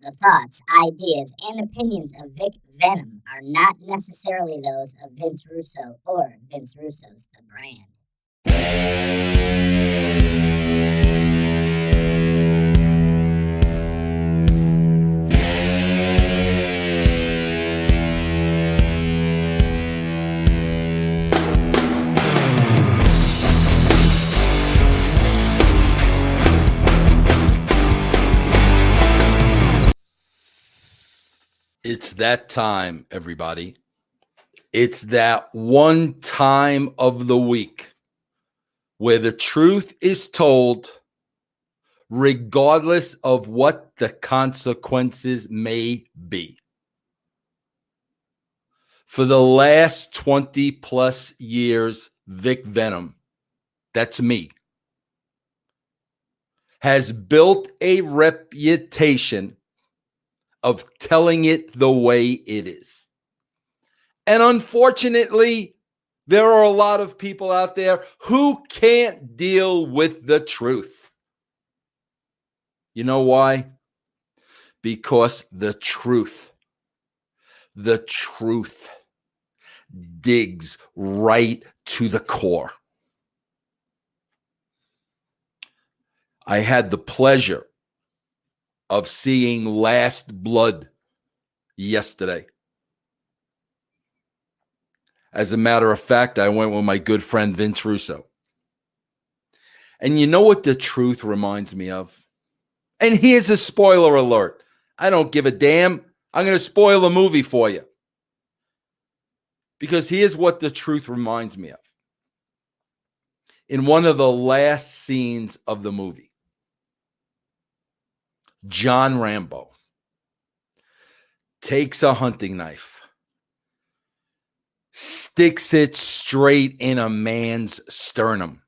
The thoughts, ideas, and opinions of Vic Venom are not necessarily those of Vince Russo or Vince Russo's The Brand. It's that time, everybody. It's that one time of the week where the truth is told, regardless of what the consequences may be. For the last 20 plus years, Vic Venom, that's me, has built a reputation of telling it the way it is. And unfortunately, there are a lot of people out there who can't deal with the truth. You know why? Because the truth digs right to the core. I had the pleasure of seeing Last Blood yesterday. As a matter of fact, I went with my good friend Vince Russo. And you know what the truth reminds me of? And here's a spoiler alert. I don't give a damn. I'm going to spoil the movie for you. Because here's what the truth reminds me of. In one of the last scenes of the movie, John Rambo takes a hunting knife, sticks it straight in a man's sternum,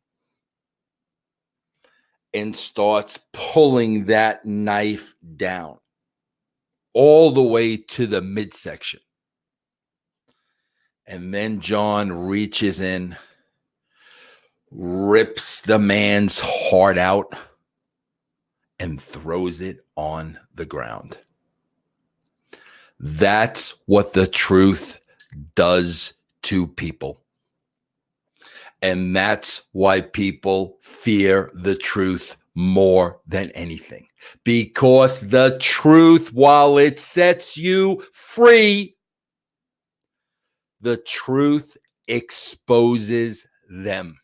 and starts pulling that knife down all the way to the midsection. And then John reaches in, rips the man's heart out, and throws it on the ground. That's what the truth does to people. And that's why people fear the truth more than anything. Because the truth, while it sets you free, the truth exposes them.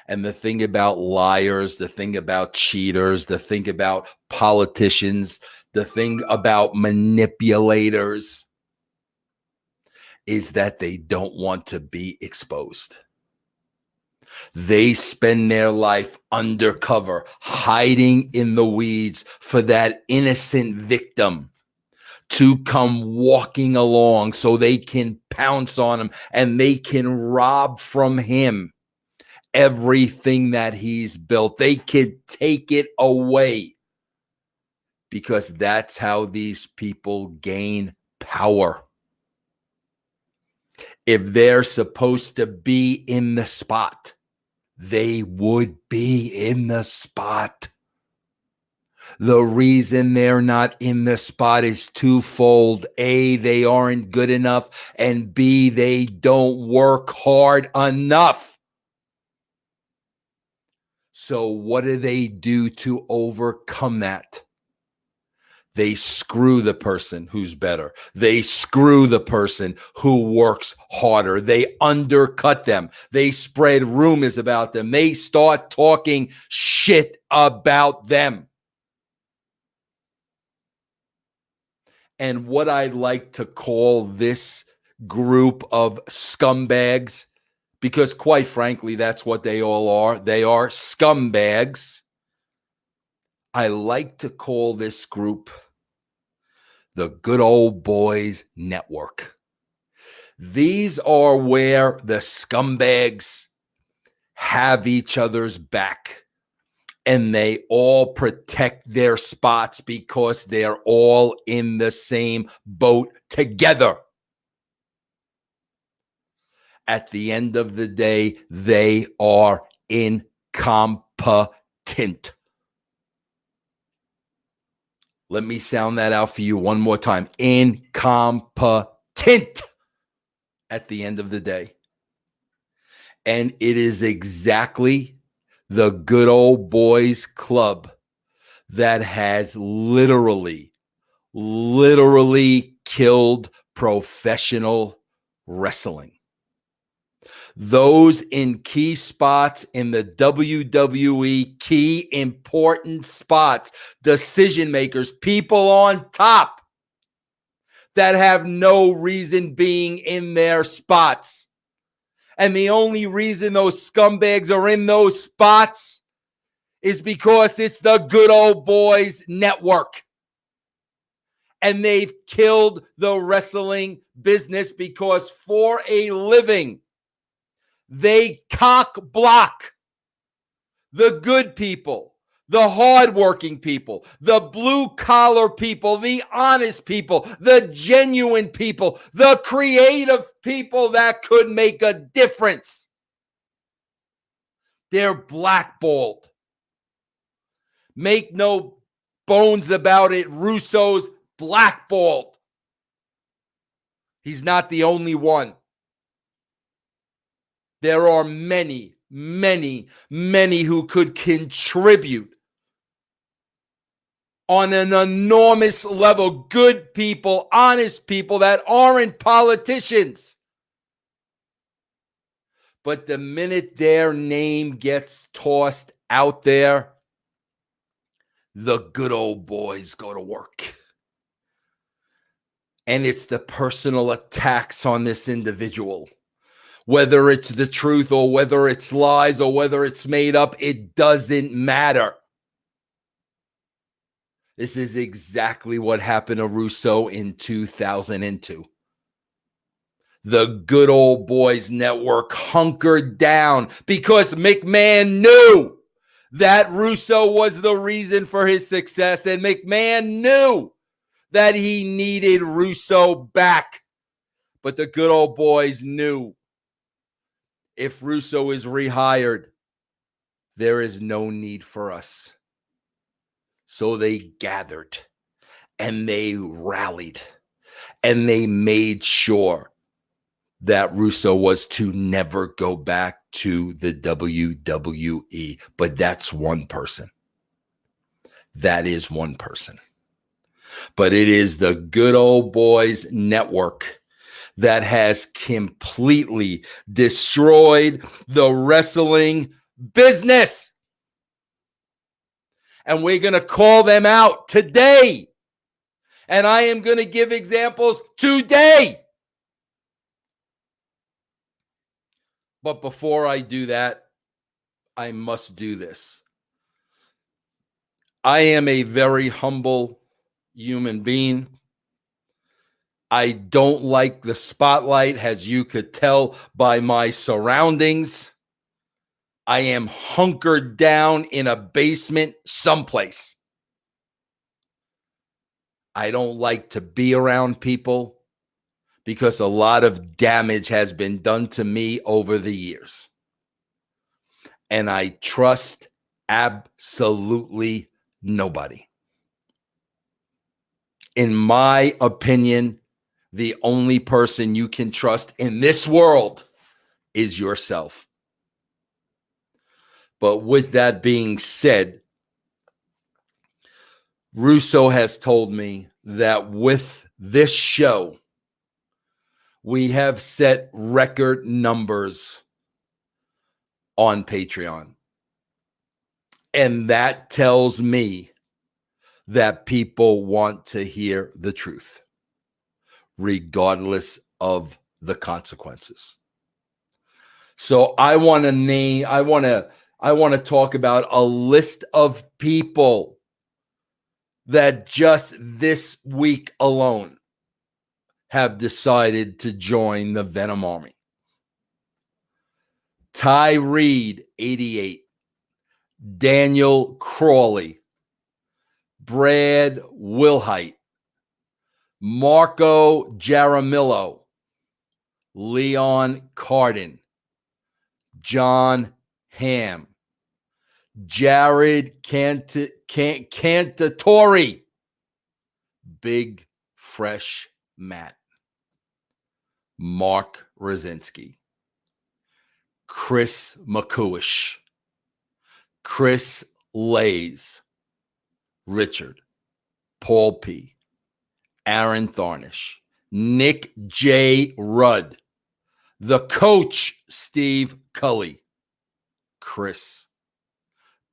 And the thing about liars, the thing about cheaters, the thing about politicians, the thing about manipulators is that they don't want to be exposed. They spend their life undercover, hiding in the weeds for that innocent victim to come walking along so they can pounce on him and they can rob from him everything that he's built. They could take it away because that's how these people gain power. If they're supposed to be in the spot, they would be in the spot. The reason they're not in the spot is twofold. A, they aren't good enough, and B, they don't work hard enough. So what do they do to overcome that? They screw the person who's better. They screw the person who works harder. They undercut them. They spread rumors about them. They start talking shit about them. And what I like to call this group of scumbags, because quite frankly, that's what they all are. They are scumbags. I like to call this group the Good Old Boys Network. These are where the scumbags have each other's back and they all protect their spots because they're all in the same boat together. At the end of the day, they are incompetent. Let me sound that out for you one more time. Incompetent at the end of the day. And it is exactly the good old boys club that has literally killed professional wrestling. Those in key spots in the WWE, key important spots, decision makers, people on top that have no reason being in their spots. And the only reason those scumbags are in those spots is because it's the Good Old Boys Network. And they've killed the wrestling business because for a living, they cock block the good people, the hardworking people, the blue collar people, the honest people, the genuine people, the creative people that could make a difference. They're blackballed. Make no bones about it. Russo's blackballed. He's not the only one. There are many, many, many who could contribute on an enormous level. Good people, honest people that aren't politicians. But the minute their name gets tossed out there, the good old boys go to work. And it's the personal attacks on this individual. Whether it's the truth or whether it's lies or whether it's made up, it doesn't matter. This is exactly what happened to Russo in 2002. The Good Old Boys Network hunkered down because McMahon knew that Russo was the reason for his success, and McMahon knew that he needed Russo back. But the Good Old Boys knew if Russo is rehired, there is no need for us. So they gathered and they rallied and they made sure that Russo was to never go back to the WWE. But that's one person. That is one person. But it is the Good Old Boys Network that has completely destroyed the wrestling business. And we're going to call them out today. And I am going to give examples today. But before I do that, I must do this. I am a very humble human being. I don't like the spotlight, as you could tell by my surroundings. I am hunkered down in a basement someplace. I don't like to be around people because a lot of damage has been done to me over the years. And I trust absolutely nobody. In my opinion, the only person you can trust in this world is yourself. But with that being said, Russo has told me that with this show, we have set record numbers on Patreon. And that tells me that people want to hear the truth, regardless of the consequences. So I want to talk about a list of people that just this week alone have decided to join the Venom Army. Ty Reed, 88. Daniel Crawley. Brad Wilhite. Marco Jaramillo. Leon Carden. John Hamm. Jared Cantatori. Big Fresh Matt, Mark Rosinski, Chris McCoish, Chris Lays, Richard, Paul P., Aaron Tharnish, Nick J. Rudd, the coach, Steve Cully, Chris,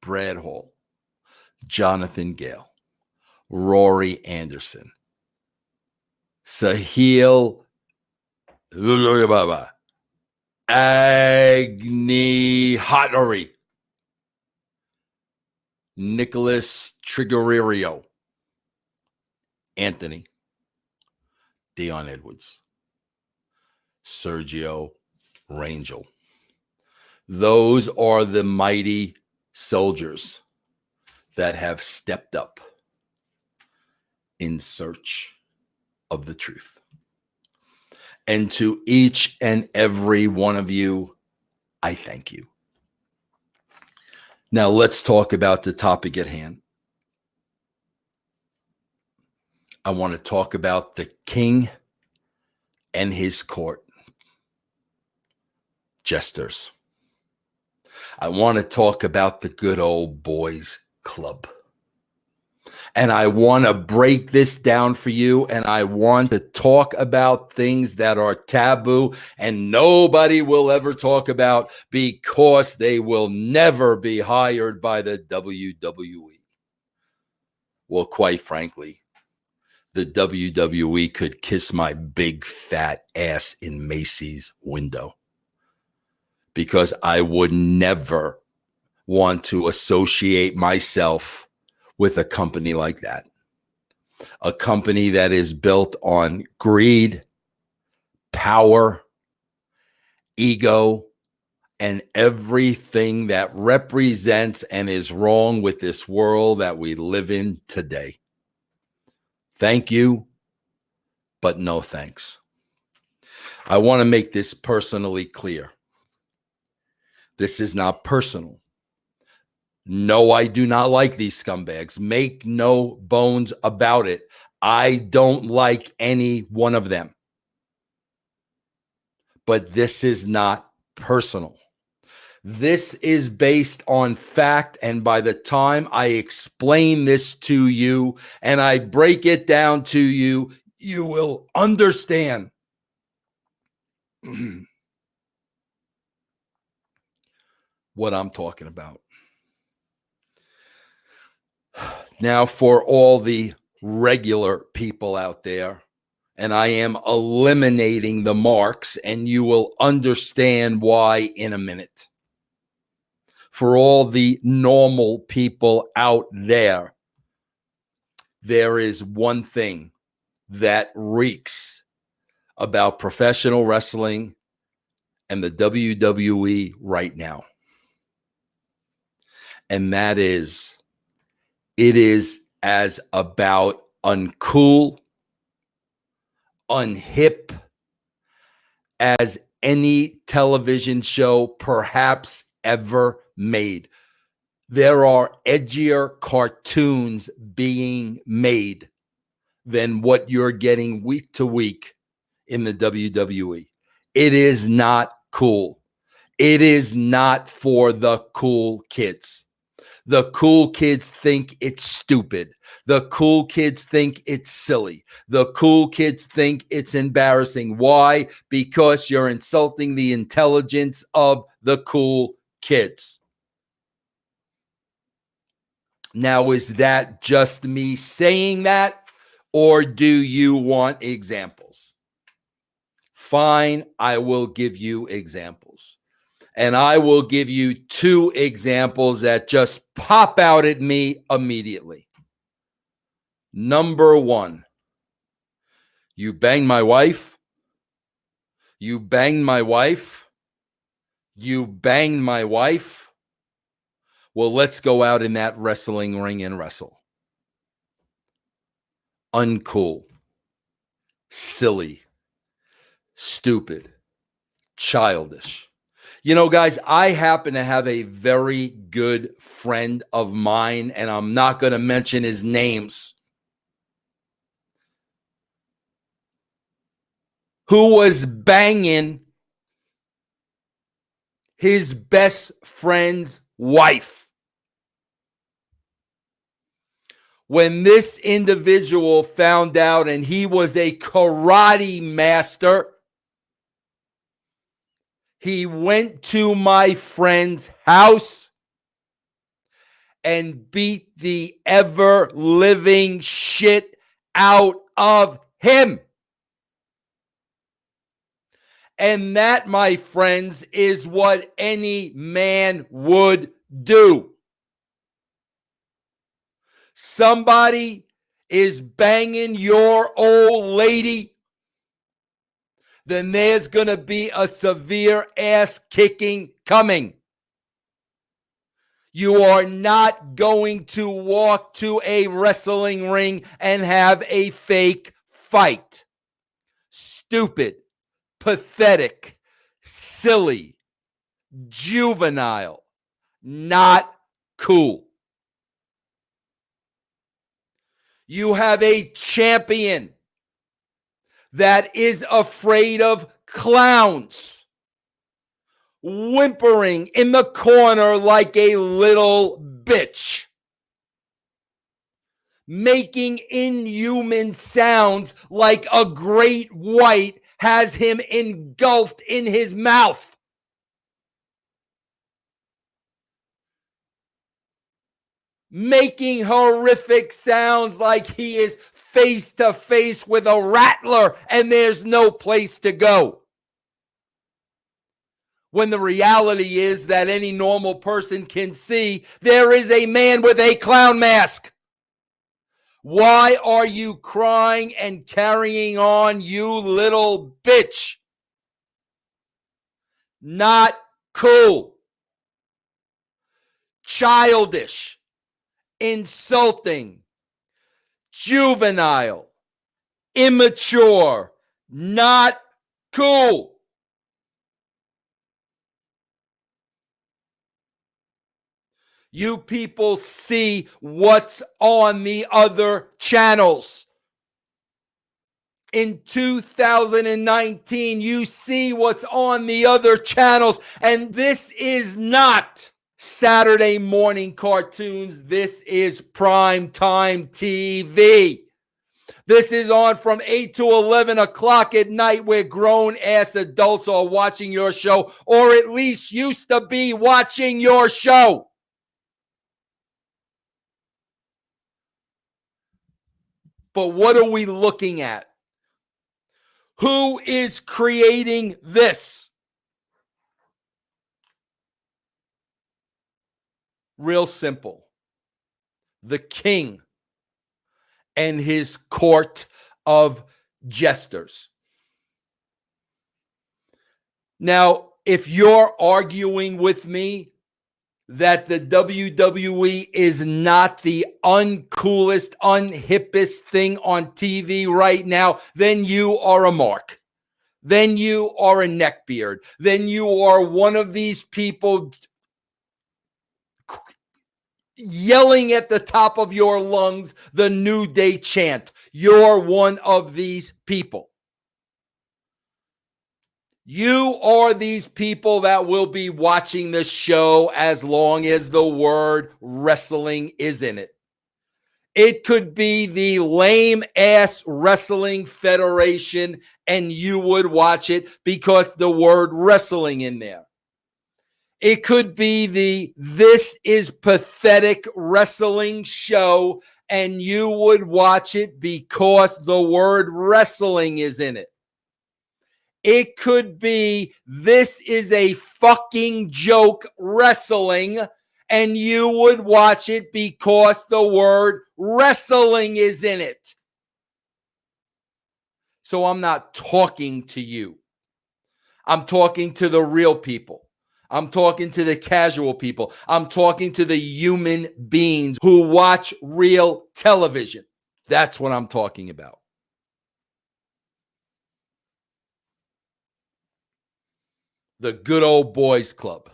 Brad Hall, Jonathan Gale, Rory Anderson, Sahil Agni Hottery, Nicholas Triggerio, Anthony, Dion Edwards, Sergio Rangel. Those are the mighty soldiers that have stepped up in search of the truth. And to each and every one of you, I thank you. Now let's talk about the topic at hand. I want to talk about the king and his court, Jesters. I want to talk about the good old boys club. And I want to break this down for you. And I want to talk about things that are taboo and nobody will ever talk about because they will never be hired by the WWE. Well, quite frankly, the WWE could kiss my big fat ass in Macy's window because I would never want to associate myself with a company like that. A company that is built on greed, power, ego, and everything that represents and is wrong with this world that we live in today. Thank you, but no thanks. I want to make this personally clear. This is not personal. No, I do not like these scumbags. Make no bones about it. I don't like any one of them. But this is not personal. This is based on fact. And by the time I explain this to you and I break it down to you, you will understand what I'm talking about. Now, for all the regular people out there, and I am eliminating the marks, and you will understand why in a minute. For all the normal people out there, there is one thing that reeks about professional wrestling and the WWE right now. And that is, it is as about uncool, unhip as any television show perhaps ever made. There are edgier cartoons being made than what you're getting week to week in the WWE. It is not cool. It is not for the cool kids. The cool kids think it's stupid. The cool kids think it's silly. The cool kids think it's embarrassing. Why? Because you're insulting the intelligence of the cool kids. Now, is that just me saying that, or do you want examples? Fine, I will give you examples. And I will give you two examples that just pop out at me immediately. Number one, you banged my wife. You banged my wife. You banged my wife. Well, let's go out in that wrestling ring and wrestle. Uncool, silly, stupid, childish. You know, guys, I happen to have a very good friend of mine, and I'm not going to mention his names. who was banging his best friend's wife. When this individual found out, and he was a karate master, he went to my friend's house and beat the ever living shit out of him. And that, my friends, is what any man would do. Somebody is banging your old lady, then there's going to be a severe ass kicking coming. You are not going to walk to a wrestling ring and have a fake fight. Stupid, pathetic, silly, juvenile, not cool. You have a champion that is afraid of clowns, whimpering in the corner like a little bitch, making inhuman sounds like a great white has him engulfed in his mouth. Making horrific sounds like he is face to face with a rattler and there's no place to go. When the reality is that any normal person can see there is a man with a clown mask. Why are you crying and carrying on, you little bitch? Not cool. Childish. Insulting, juvenile, immature, not cool. You people see what's on the other channels. In 2019, you see what's on the other channels, and this is not Saturday morning cartoons. This is prime time TV. This is on from 8 to 11 o'clock at night, where grown-ass adults are watching your show, or at least used to be watching your show. But what are we looking at? Who is creating this? Real simple. The king and his court of jesters. Now, if you're arguing with me that the WWE is not the uncoolest, unhippest thing on TV right now, then you are a mark. Then you are a neckbeard. Then you are one of these people yelling at the top of your lungs the New Day chant. You're one of these people. You are these people that will be watching the show as long as the word wrestling is in it. It could be the lame ass wrestling federation and you would watch it because the word wrestling in there. It could be the This Is Pathetic wrestling show and you would watch it because the word wrestling is in it. It could be This Is a Fucking Joke wrestling and you would watch it because the word wrestling is in it. So I'm not talking to you. I'm talking to the real people. I'm talking to the casual people. I'm talking to the human beings who watch real television. That's what I'm talking about. The good old boys club.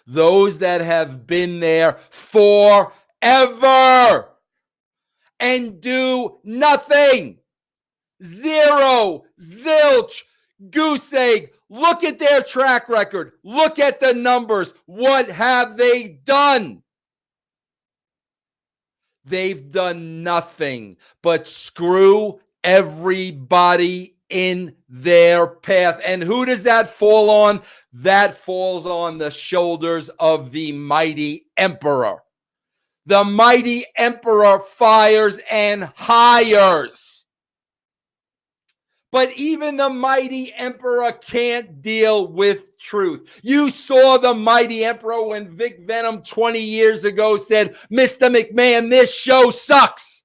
Those that have been there forever and do nothing. Zero, zilch, goose egg. Look at their track record. Look at the numbers. What have they done? They've done nothing but screw everybody in their path. And who does that fall on? That falls on the shoulders of the mighty emperor. The mighty emperor fires and hires. But even the mighty emperor can't deal with truth. You saw the mighty emperor when Vic Venom 20 years ago said, Mr. McMahon, this show sucks.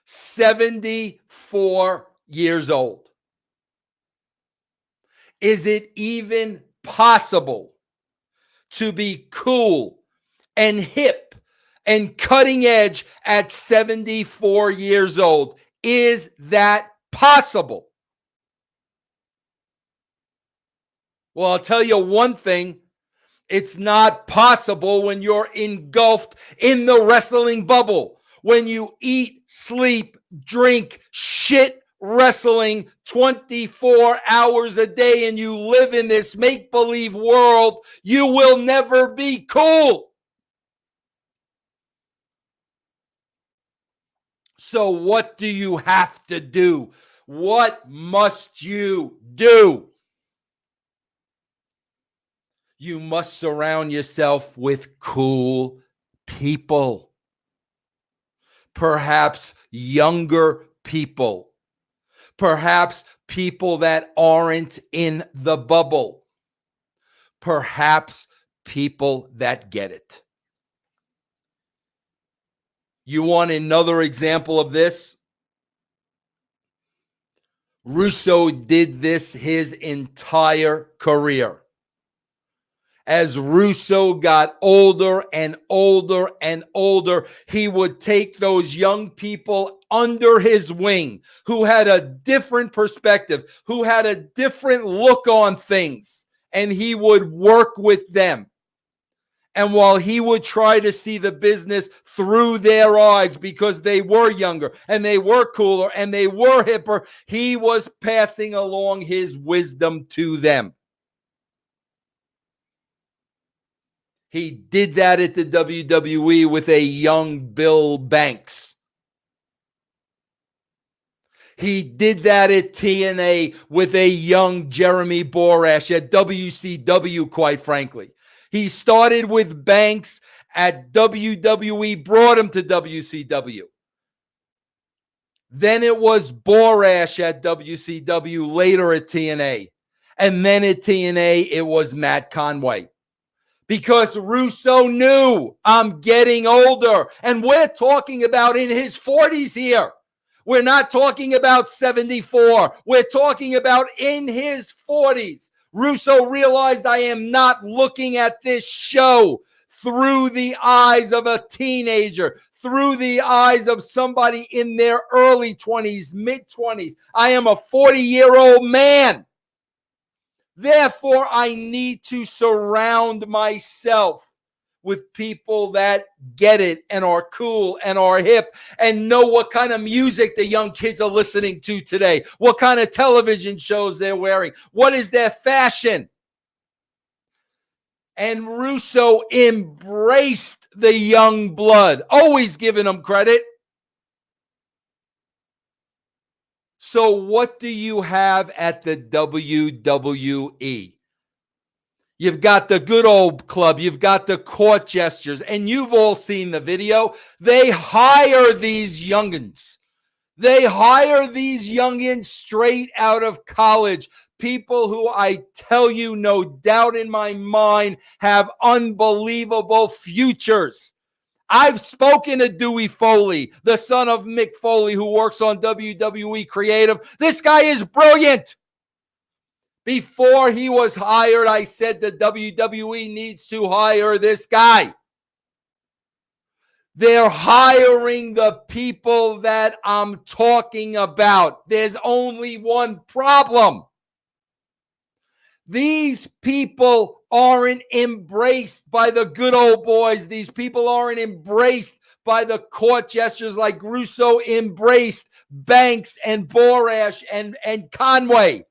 "74 years old. Is it even possible to be cool and hip and cutting edge at 74 years old? Is that possible? Well, I'll tell you one thing. It's not possible when you're engulfed in the wrestling bubble. When you eat, sleep, drink, shit wrestling 24 hours a day and you live in this make-believe world, you will never be cool. So what do you have to do? What must you do? You must surround yourself with cool people. Perhaps younger people. Perhaps people that aren't in the bubble. Perhaps people that get it. You want another example of this? Russo did this his entire career. As Russo got older and older and older, he would take those young people under his wing who had a different perspective, who had a different look on things, and he would work with them. And while he would try to see the business through their eyes because they were younger and they were cooler and they were hipper, he was passing along his wisdom to them. He did that at the WWE with a young Bill Banks. He did that at TNA with a young Jeremy Borash, at WCW, quite frankly. He started with Banks at WWE, brought him to WCW. Then it was Borash at WCW, later at TNA. And then at TNA, it was Matt Conway. Because Russo knew, I'm getting older. And we're talking about in his 40s here. We're not talking about 74. We're talking about in his 40s. Russo realized, I am not looking at this show through the eyes of a teenager, through the eyes of somebody in their early 20s, mid-20s. I am a 40-year-old man. Therefore, I need to surround myself with people that get it and are cool and are hip and know what kind of music the young kids are listening to today, what kind of television shows they're wearing, what is their fashion. And Russo embraced the young blood, always giving them credit. So what do you have at the WWE? You've got the good old club. You've got the court Jesters. And you've all seen the video. They hire these youngins. They hire these youngins straight out of college. People who, I tell you, no doubt in my mind, have unbelievable futures. I've spoken to Dewey Foley, the son of Mick Foley, who works on WWE Creative. This guy is brilliant. Before he was hired, I said the WWE needs to hire this guy. They're hiring the people that I'm talking about. There's only one problem. These people aren't embraced by the good old boys. These people aren't embraced by the court jesters like Russo embraced Banks and Borash and Conway.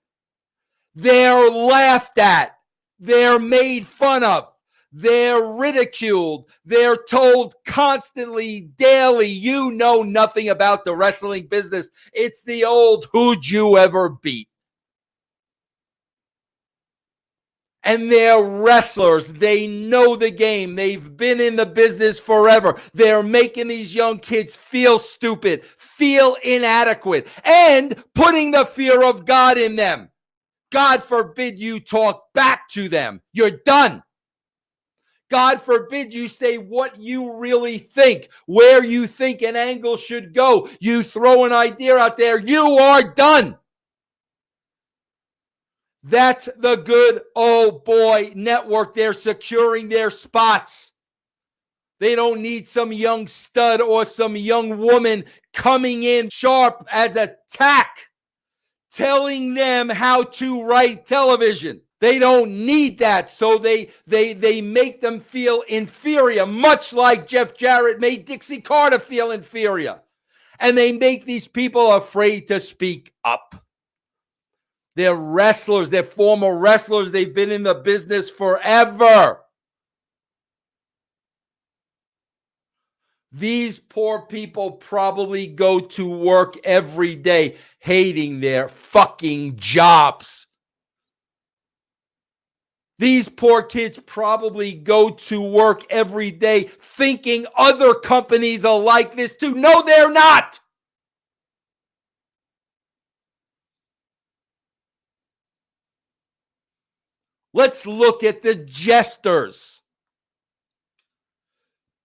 They're laughed at. They're made fun of. They're ridiculed. They're told constantly, daily, you know nothing about the wrestling business. It's the old who'd you ever beat? And they're wrestlers. They know the game. They've been in the business forever. They're making these young kids feel stupid, feel inadequate, and putting the fear of God in them. God forbid you talk back to them. You're done. God forbid you say what you really think, where you think an angle should go. You throw an idea out there, you are done. That's the good old boy network. They're securing their spots. They don't need some young stud or some young woman coming in sharp as a tack, telling them how to write television. They don't need that. So they make them feel inferior, much like Jeff Jarrett made Dixie Carter feel inferior. And they make these people afraid to speak up. They're wrestlers. They're former wrestlers. They've been in the business forever. These poor people probably go to work every day hating their fucking jobs. These poor kids probably go to work every day thinking other companies are like this too. No, they're not. Let's look at the Jesters.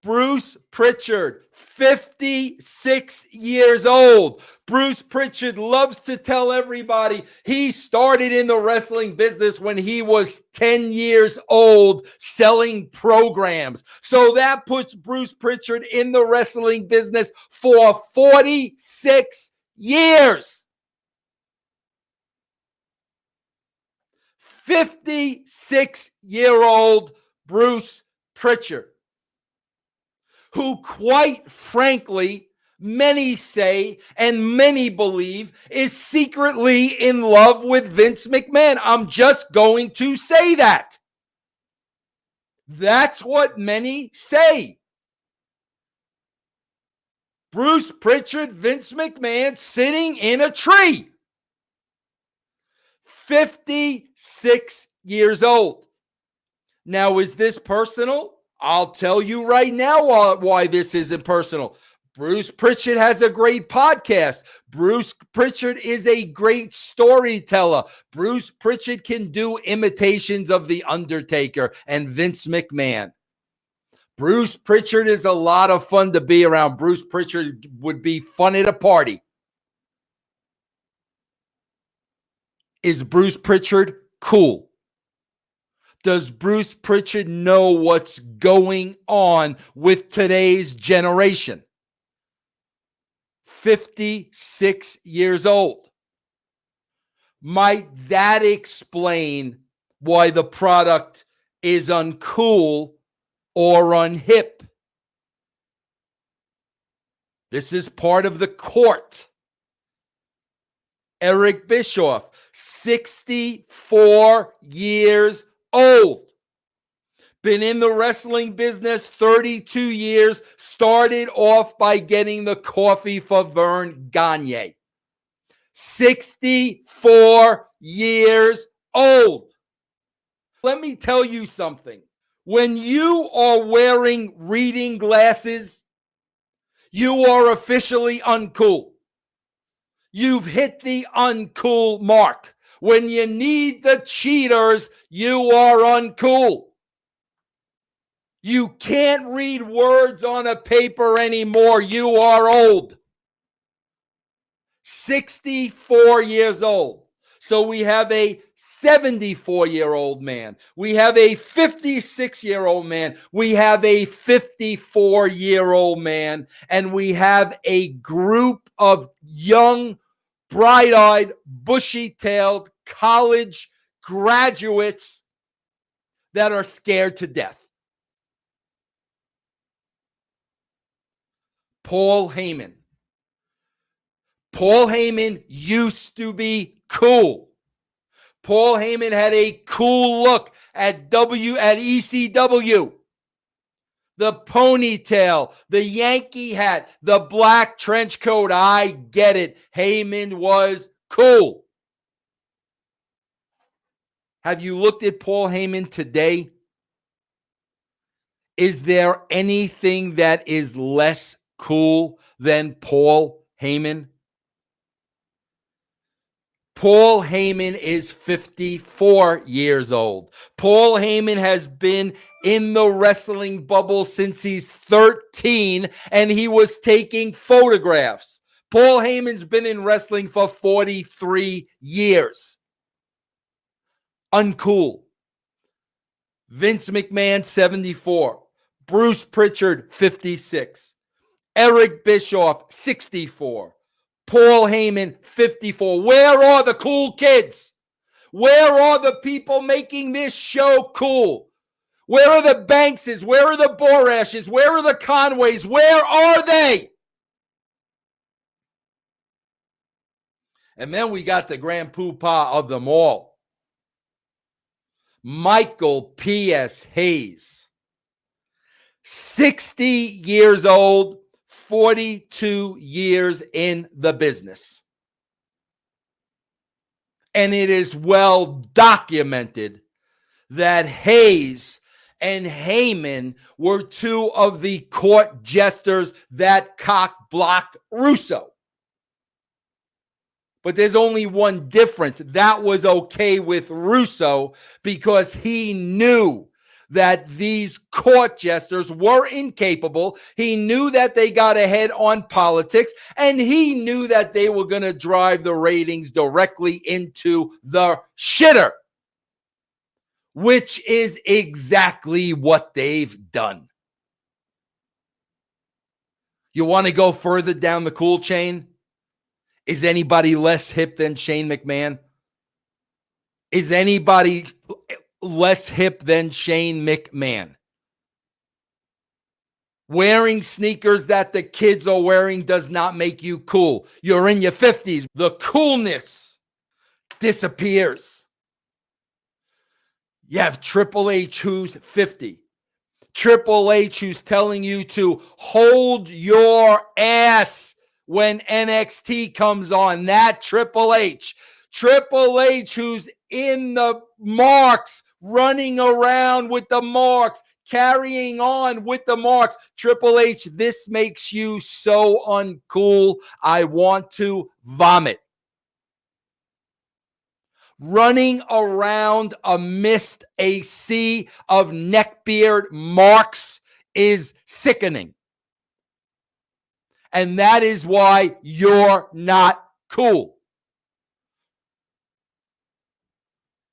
Bruce Pritchard, 56 years old. Bruce Pritchard loves to tell everybody he started in the wrestling business when he was 10 years old selling programs. So that puts Bruce Pritchard in the wrestling business for 46 years. 56-year-old Bruce Pritchard, who quite frankly, many say and many believe is secretly in love with Vince McMahon. I'm just going to say that. That's what many say. Bruce Pritchard, Vince McMahon sitting in a tree. 56 years old. Now, is this personal? I'll tell you right now why this isn't personal. Bruce Pritchard has a great podcast. Bruce Pritchard is a great storyteller. Bruce Pritchard can do imitations of The Undertaker and Vince McMahon. Bruce Pritchard is a lot of fun to be around. Bruce Pritchard would be fun at a party. Is Bruce Pritchard cool? Does Bruce Pritchard know what's going on with today's generation? 56 years old. Might that explain why the product is uncool or unhip? This is part of the court. Eric Bischoff, 64 years old. Been in the wrestling business 32 years. Started off by getting the coffee for Vern Gagne. 64 years old. Let me tell you something. When you are wearing reading glasses, you are officially uncool. You've hit the uncool mark. When you need the cheaters, you are uncool. You can't read words on a paper anymore. You are old. 64 years old. So we have a 74-year-old man. We have a 56-year-old man. We have a 54-year-old man. And we have a group of young, bright-eyed, bushy-tailed college graduates that are scared to death. Paul Heyman. Paul Heyman used to be cool. Paul Heyman had a cool look at ECW. The ponytail, the Yankee hat, the black trench coat. I get it. Heyman was cool. Have you looked at Paul Heyman today? Is there anything that is less cool than Paul Heyman? Paul Heyman is 54 years old. Paul Heyman has been in the wrestling bubble since he's 13, and he was taking photographs. Paul Heyman's been in wrestling for 43 years. Uncool. Vince McMahon, 74. Bruce Pritchard, 56. Eric Bischoff, 64. Paul Heyman, 54. Where are the cool kids? Where are the people making this show cool? Where are the Bankses? Where are the Borashes? Where are the Conways? Where are they? And then we got the grand poobah of them all, Michael P.S. Hayes. 60 years old, 42 years in the business. And it is well documented that Hayes and Heyman were two of the court jesters that cock-blocked Russo. But there's only one difference. That was okay with Russo because he knew that these court jesters were incapable. He knew that they got ahead on politics, and he knew that they were going to drive the ratings directly into the shitter, which is exactly what they've done. You want to go further down the cool chain? Is anybody less hip than Shane McMahon? Is anybody less hip than Shane McMahon? Wearing sneakers that the kids are wearing does not make you cool. You're in your 50s. The coolness disappears. You have Triple H, who's 50. Triple H, who's telling you to hold your ass when NXT comes on. That Triple H. Triple H, who's in the marks, running around with the marks, carrying on with the marks. Triple H, this makes you so uncool. I want to vomit. Running around amidst a sea of neckbeard marks is sickening. And that is why you're not cool.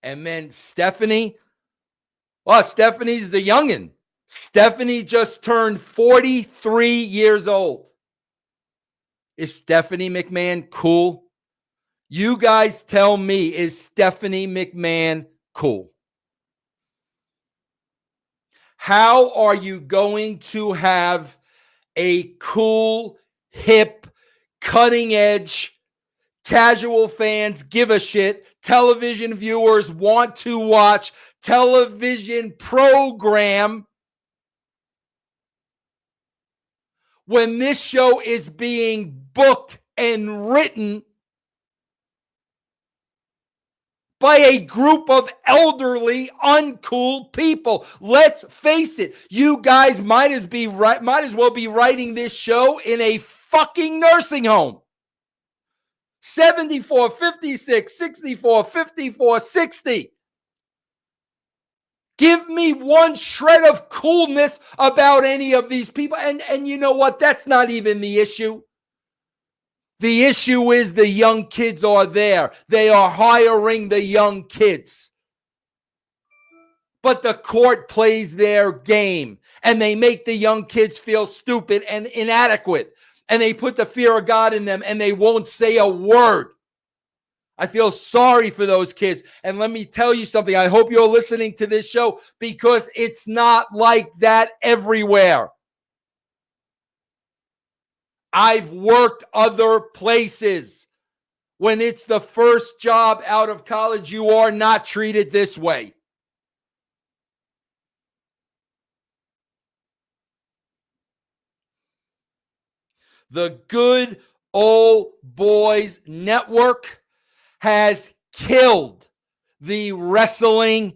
And then Stephanie. Well, Stephanie's the youngin'. Stephanie just turned 43 years old. Is Stephanie McMahon cool? You guys tell me, is Stephanie McMahon cool? How are you going to have a cool, hip, cutting edge, casual fans give a shit, television viewers want to watch television program when this show is being booked and written by a group of elderly, uncool people? Let's face it, you guys might as well be writing this show in a fucking nursing home. 74, 56, 64, 54, 60. Give me one shred of coolness about any of these people. And you know what? That's not even the issue. The issue is the young kids are there. They are hiring the young kids. But the court plays their game, and they make the young kids feel stupid and inadequate. And they put the fear of God in them, and they won't say a word. I feel sorry for those kids. And let me tell you something. I hope you're listening to this show because it's not like that everywhere. I've worked other places. When it's the first job out of college, you are not treated this way. The Good Old Boys Network has killed the wrestling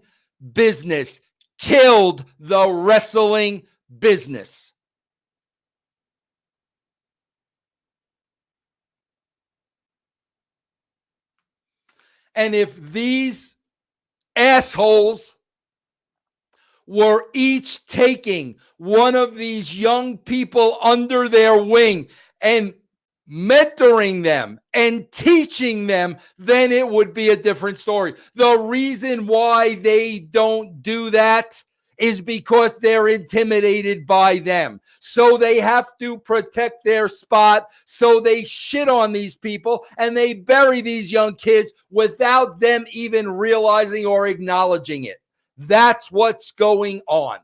business. Killed the wrestling business. And if these assholes were each taking one of these young people under their wing and mentoring them and teaching them, then it would be a different story. The reason why they don't do that is because they're intimidated by them. So they have to protect their spot. So they shit on these people and they bury these young kids without them even realizing or acknowledging it. That's what's going on.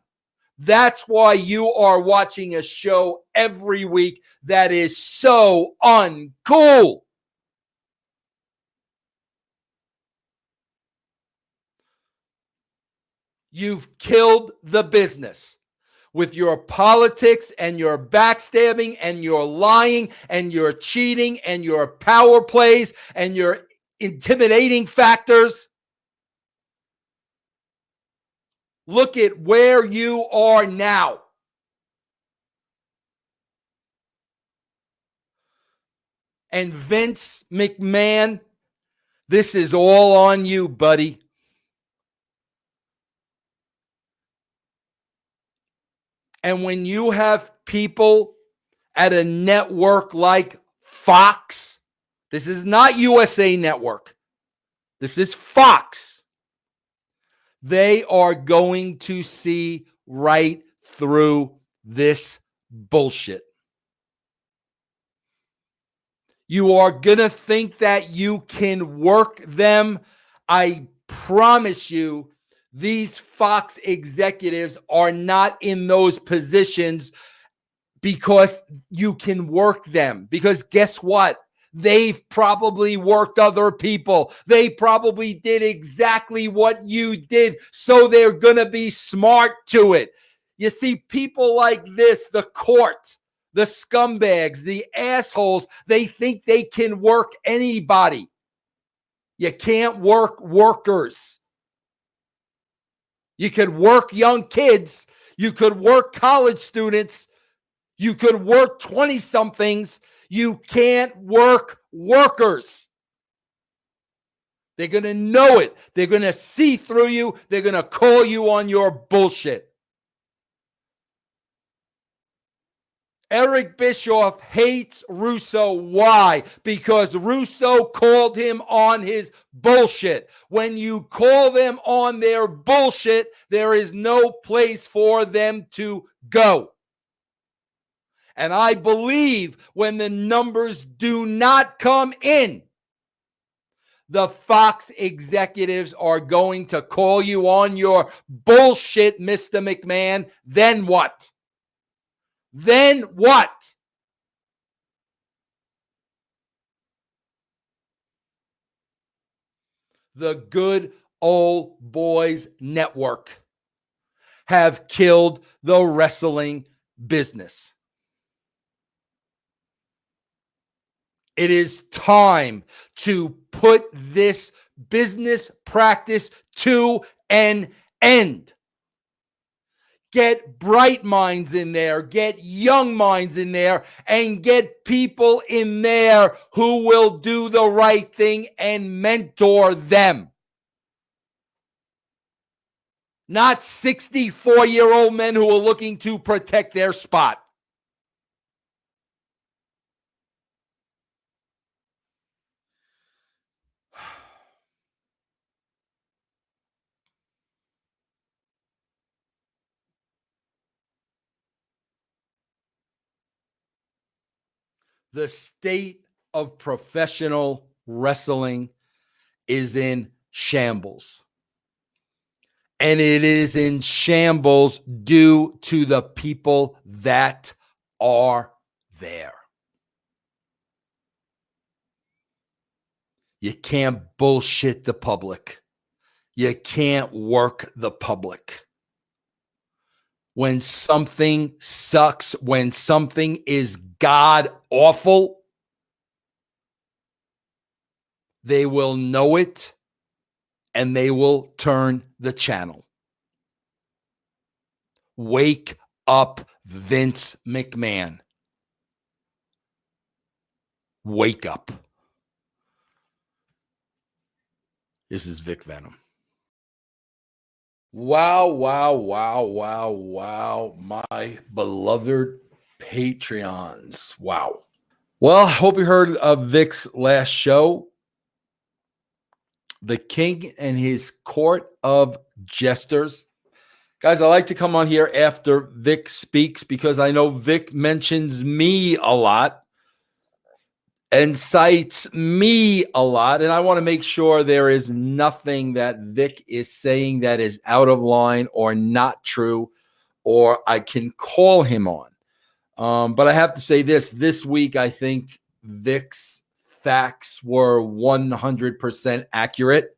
That's why you are watching a show every week that is so uncool. You've killed the business with your politics and your backstabbing and your lying and your cheating and your power plays and your intimidating factors. Look at where you are now. And Vince McMahon, this is all on you, buddy. And when you have people at a network like Fox, this is not USA Network, this is Fox, they are going to see right through this bullshit. You are going to think that you can work them. I promise you, these Fox executives are not in those positions because you can work them. Because guess what? They've probably worked other people. They probably did exactly what you did. So they're going to be smart to it. You see, people like this, the court, the scumbags, the assholes, they think they can work anybody. You can't work workers. You could work young kids. You could work college students. You could work 20-somethings. You can't work workers. They're going to know it. They're going to see through you. They're going to call you on your bullshit. Eric Bischoff hates Russo. Why? Because Russo called him on his bullshit. When you call them on their bullshit, there is no place for them to go. And I believe when the numbers do not come in, the Fox executives are going to call you on your bullshit, Mr. McMahon. Then what? Then what? The Good Old Boys Network have killed the wrestling business. It is time to put this business practice to an end. Get bright minds in there, get young minds in there, and get people in there who will do the right thing and mentor them. Not 64-year-old men who are looking to protect their spot. The state of professional wrestling is in shambles. And it is in shambles due to the people that are there. You can't bullshit the public. You can't work the public. When something sucks, when something is god awful, they will know it and they will turn the channel. Wake up, Vince McMahon. Wake up. This is Vic Venom. Wow, wow, wow, wow, wow. My beloved Patreons. Wow. Well, I hope you heard of Vic's last show, The King and His Court of Jesters. Guys, I like to come on here after Vic speaks because I know Vic mentions me a lot and cites me a lot. And I want to make sure there is nothing that Vic is saying that is out of line or not true, or I can call him on. But I have to say this week, I think Vic's facts were 100% accurate.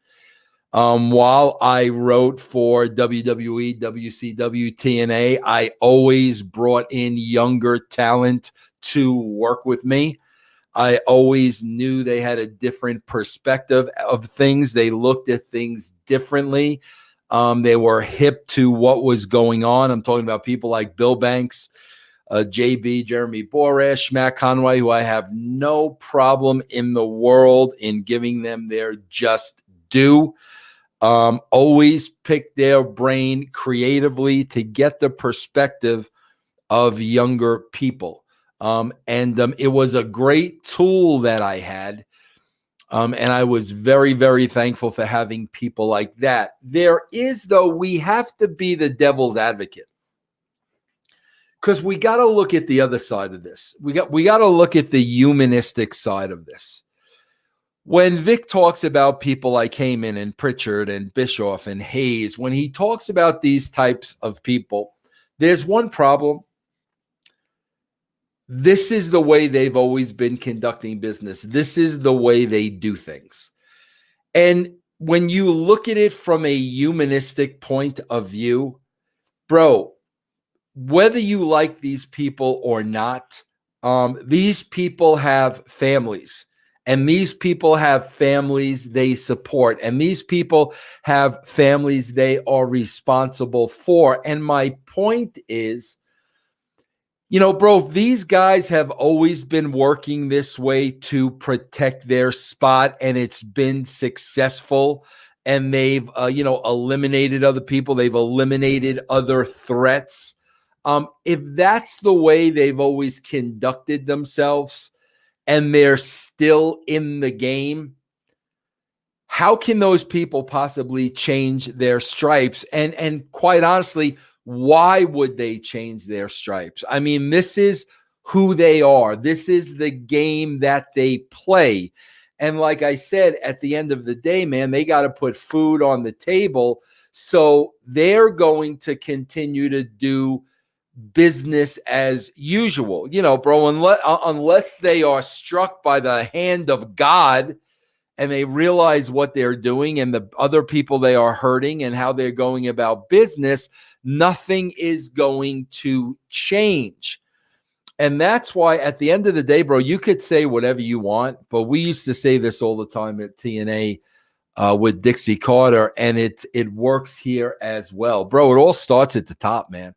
While I wrote for WWE, WCW, TNA, I always brought in younger talent to work with me. I always knew they had a different perspective of things. They looked at things differently. They were hip to what was going on. I'm talking about people like Bill Banks, JB, Jeremy Boresh, Matt Conway, who I have no problem in the world in giving them their just due. Always pick their brain creatively to get the perspective of younger people. It was a great tool that I had. And I was very, very thankful for having people like that. There is, though, we have to be the devil's advocate. Because we got to look at the other side of this. We got to look at the humanistic side of this. When Vic talks about people like Heyman and Pritchard and Bischoff and Hayes, when he talks about these types of people, there's one problem. This is the way they've always been conducting business. This is the way they do things. And when you look at it from a humanistic point of view, bro, whether you like these people or not, these people have families. And these people have families they support. And these people have families they are responsible for. And my point is, you know, bro, these guys have always been working this way to protect their spot, and it's been successful. And they've, eliminated other people. They've eliminated other threats. If that's the way they've always conducted themselves, and they're still in the game, how can those people possibly change their stripes? And quite honestly, why would they change their stripes? I mean, this is who they are. This is the game that they play. And like I said, at the end of the day, man, they got to put food on the table. So they're going to continue to do business as usual, bro, unless they are struck by the hand of God and they realize what they're doing and the other people they are hurting and how they're going about business, nothing is going to change. And that's why at the end of the day, bro, you could say whatever you want, but we used to say this all the time at TNA with Dixie Carter, and it works here as well. Bro, it all starts at the top, man.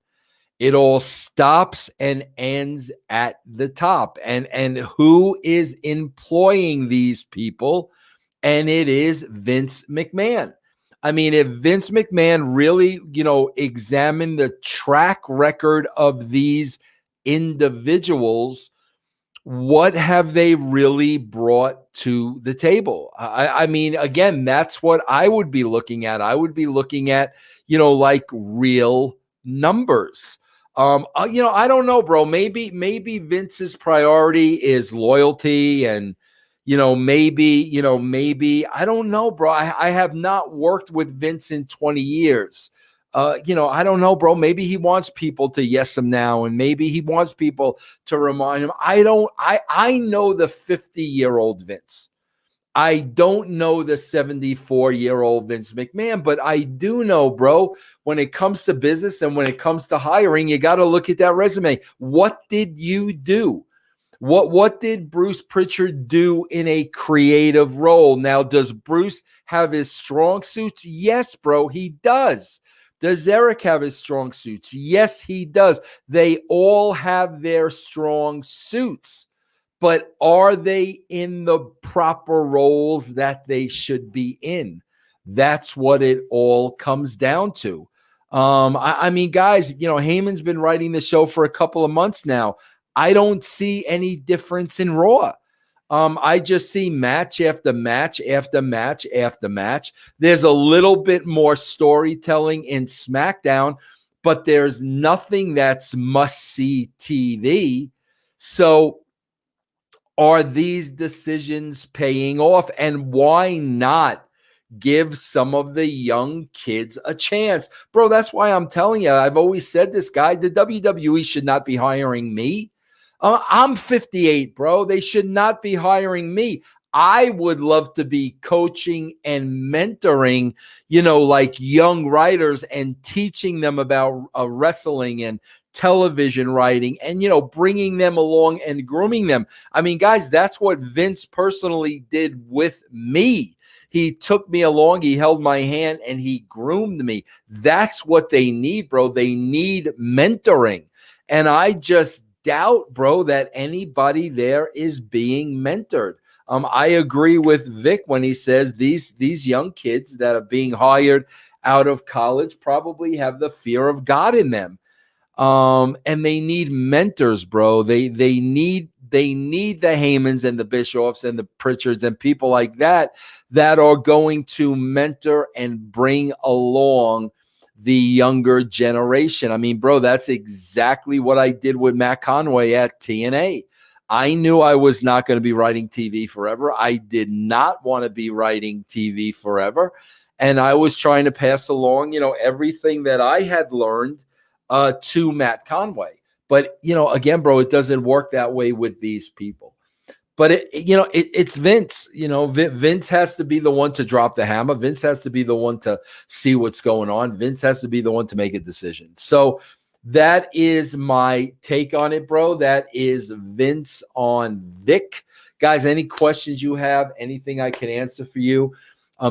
It all stops and ends at the top. And who is employing these people? And it is Vince McMahon. I mean, if Vince McMahon really, examined the track record of these individuals, what have they really brought to the table? I mean, again, that's what I would be looking at. I would be looking at, like real numbers. I don't know, bro. Maybe Vince's priority is loyalty and, maybe I don't know, bro. I have not worked with Vince in 20 years. I don't know, bro. Maybe he wants people to yes him now, and maybe he wants people to remind him. I know the 50-year-old Vince. I don't know the 74-year-old Vince McMahon, but I do know, bro, when it comes to business and when it comes to hiring, you got to look at that resume. What did you do? What did Bruce Pritchard do in a creative role? Now, does Bruce have his strong suits? Yes, bro, he does. Does Eric have his strong suits? Yes, he does. They all have their strong suits, but are they in the proper roles that they should be in? That's what it all comes down to. I mean, guys, Heyman's been writing the show for a couple of months now. I don't see any difference in Raw. I just see match after match after match after match. There's a little bit more storytelling in SmackDown, but there's nothing that's must-see TV. So are these decisions paying off? And why not give some of the young kids a chance? Bro, that's why I'm telling you, I've always said this, guy, the WWE should not be hiring me. I'm 58, bro. They should not be hiring me. I would love to be coaching and mentoring, like young writers and teaching them about wrestling and television writing and, bringing them along and grooming them. I mean, guys, that's what Vince personally did with me. He took me along, he held my hand, and he groomed me. That's what they need, bro. They need mentoring. And I just doubt, bro, that anybody there is being mentored. I agree with Vic when he says these young kids that are being hired out of college probably have the fear of God in them. And they need mentors, bro. They need the Heymans and the Bischoffs and the Pritchards and people like that are going to mentor and bring along the younger generation. I mean, bro, that's exactly what I did with Matt Conway at TNA. I knew I was not going to be writing TV forever. I did not want to be writing TV forever. And I was trying to pass along, everything that I had learned to Matt Conway. But, again, bro, it doesn't work that way with these people. But it's Vince. Vince has to be the one to drop the hammer. Vince has to be the one to see what's going on. Vince has to be the one to make a decision. So that is my take on it, bro. That is Vince on Vic. Guys, any questions you have, anything I can answer for you,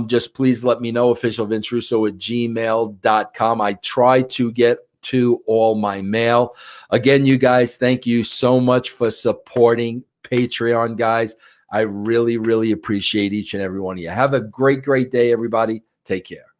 just please let me know. officialvincerusso@gmail.com. I try to get to all my mail. Again, you guys, thank you so much for supporting Patreon, guys. I really, really appreciate each and every one of you. Have a great, great day, everybody. Take care.